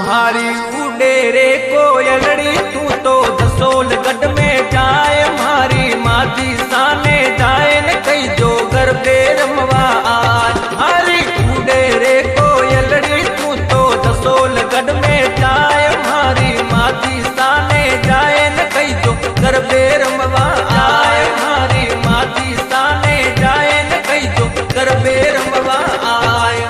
मारी उड़े रे कोयलड़ी तू तो दसोल गढ़ में जाए मारी माजी साने जाए न कई जो घर बेरमवा आज मारी उड़े रे कोयलड़ी तू तो दसोल गढ़ में जाए मारी माजी साने जाए न कई जो घर बेरमवा आए मारी माजी साने जाए न कई जो घर बेरमवा आए।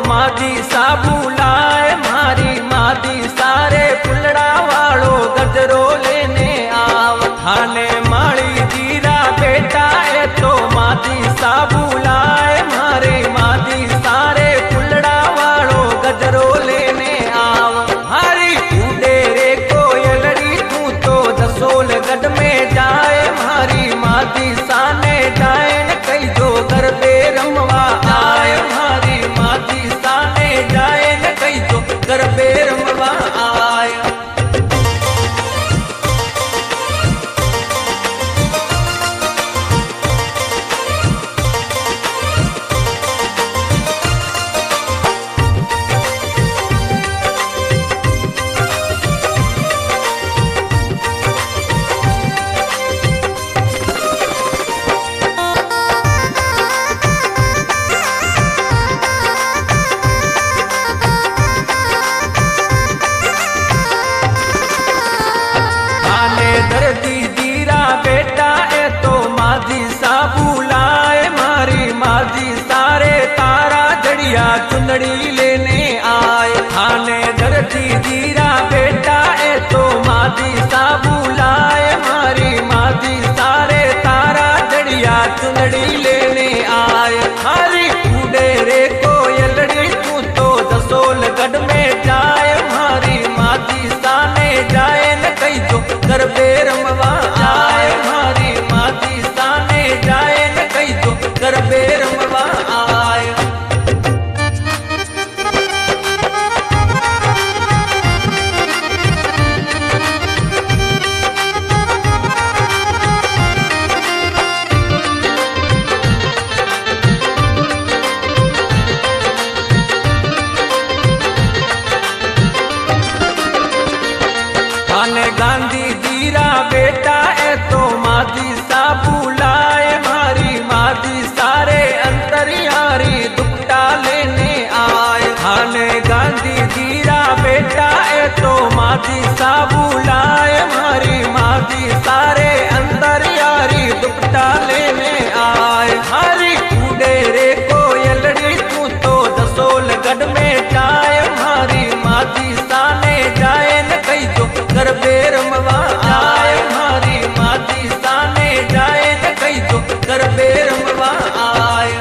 मादी साबू लाए मारी मादी सारे फुलड़ा वालो गजरो लेने आव थाने माड़ी जीरा बेटा है तो मादी साबू लाए मारी मादी सारे फुलड़ा वालो गजरो लेने आव मारी उड़े रे कोयलड़ी तू तो दसोल गढ़ में जाए मारी मादी साने जाए न कई जो घर बेरमवा आए मारी मादी साने जाए न कई जो घर बेरमवा आए। दर्दी जीरा बेटा है तो माजी साबू लाए मारी माजी सारे तारा जड़िया चुंदड़ी लेने आए थाने दर्दी जीरा बेटा है तो माजी साबू लाए मारी माजी सारे तारा जड़िया चुंदड़ी लेने आए हरी उड़े रे कोयलड़ी तू तो दसोल गढ़ में जाए मारी माजी साने जाए न कई जो घर बेरमवा आए मारी मादी साने जाए न कई जो घर बेरमवा आए। गांधी जीरा बेटा है तो मादी साबू लाए मारी मादी सारे अंतरियारी दुपट्टा लेने आए थाने गांधी जीरा बेटा है तो मादी साबू लाए मारी मादी सारे अंतरियारी दुपट्टा लेने आए हरी उड़े रे कोयलड़ी तू तो दसोल गढ़ में जाए मारी मादी साने जाए न कई जो घर बेरमवा आए मारी मादी साने जाए न कई जो घर बेरमवा आए।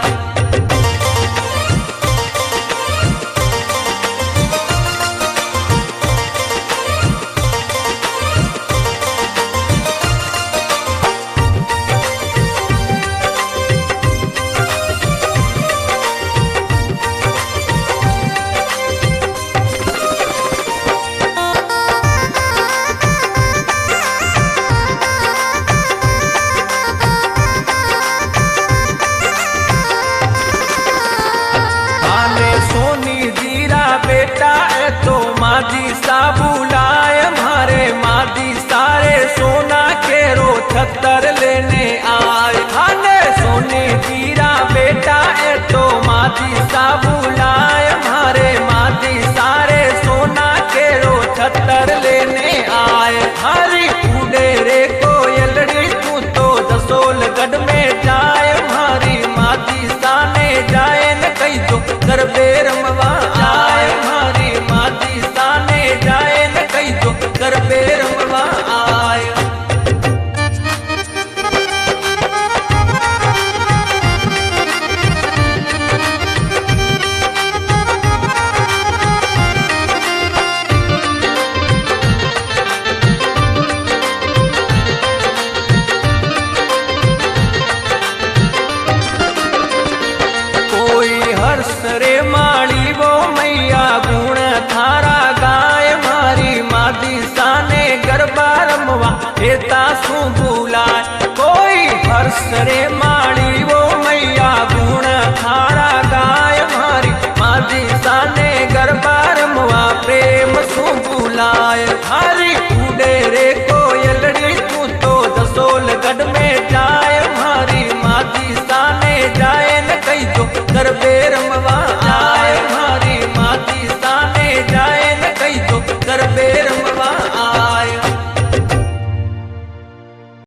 बेटा है तो मादी साबू लाए मारे मादी सारे सोना केरो छत्तर लेने आए थाने सोने जीरा बेटा है तो मादी साबू लाए मारे मादी सारे सोना केरो छत्तर लेने आए हरी उड़े रे कोयलड़ी तू तो दसोल गढ़ में जाए मारी मादी साने जाए न कई जो घर बेरमवा आए मारी मादी साने जाए न कई जो घर बेरमवा आए। रमवा हेता सू भूलाय कोई हर्ष रे माड़ी वो मैया गुण थारा गाय मारी माझी साने गरबा रमवा प्रेम सू भूलाय हरी उड़े रे कोयलड़ी तू तो जसोल गढ़ में जाए मारी माझी साने जाए न कही तो गरबे रमवा